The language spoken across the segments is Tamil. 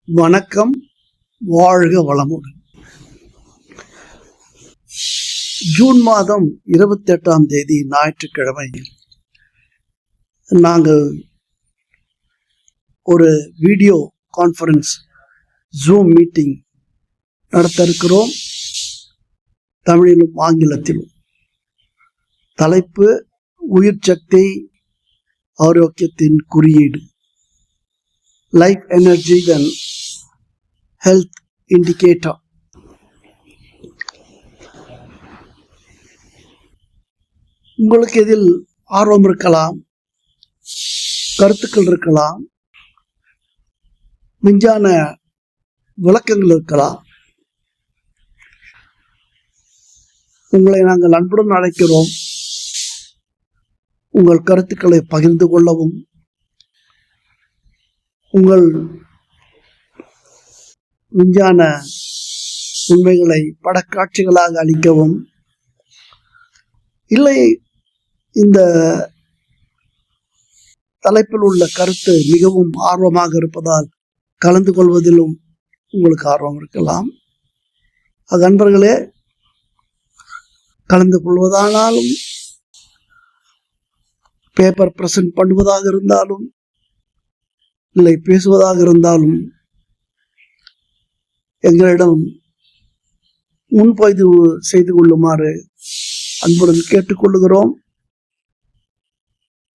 வணக்கம், வாழ்க வளமுடன். ஜூன் மாதம் 28ஆம் தேதி ஞாயிற்றுக்கிழமை நாங்கள் ஒரு வீடியோ கான்ஃபரன்ஸ் ஜூம் மீட்டிங் நடத்த இருக்கிறோம். தமிழிலும் ஆங்கிலத்திலும். தலைப்பு உயிர் சக்தி ஆரோக்கியத்தின் குறியீடு, லைஃப் எனர்ஜி தென் ஹெல்த் இண்டிகேட்டர். உங்களுக்கு இதில் ஆர்வம் இருக்கலாம், கருத்துக்கள் இருக்கலாம், விஞ்ஞான விளக்கங்கள் இருக்கலாம். உங்களை நாங்கள் அன்புடன் அழைக்கிறோம். உங்கள் கருத்துக்களை பகிர்ந்து கொள்ளவும், உங்கள் விஞ்ஞான உண்மைகளை படக்காட்சிகளாக அளிக்கவும், இல்லை இந்த தலைப்பில் உள்ள கருத்து மிகவும் ஆர்வமாக இருப்பதால் கலந்து கொள்வதிலும் உங்களுக்கு ஆர்வம் இருக்கலாம். அது நண்பர்களே, கலந்து கொள்வதானாலும், பேப்பர் பிரசன்ட் பண்ணுவதாக இருந்தாலும், இல்லை பேசுவதாக இருந்தாலும் எங்களிடம் முன்பதிவு செய்து கொள்ளுமாறு அன்புடன் கேட்டுக்கொள்ளுகிறோம்.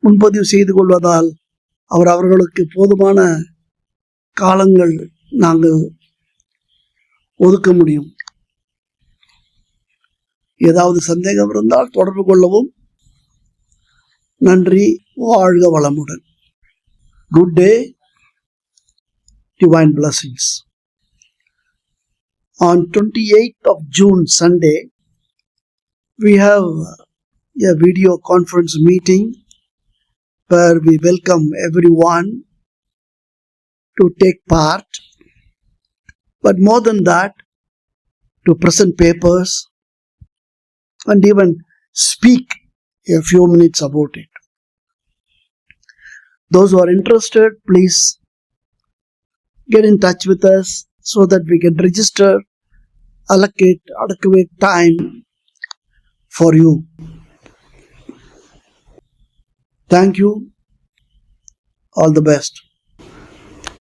முன்பதிவு செய்து கொள்வதால் அவர்களுக்கு போதுமான காலங்கள் நாங்கள் ஒதுக்க முடியும். ஏதாவது சந்தேகம் இருந்தால் தொடர்பு கொள்ளவும். நன்றி, வாழ்க வளமுடன். Good day, divine blessings. On 28th of June, Sunday, we have a video conference meeting where we welcome everyone to take part. But more than that, to present papers and even speak a few minutes about it. Those who are interested, please get in touch with us so that we can register, allocate adequate time for you. Thank you. All the best.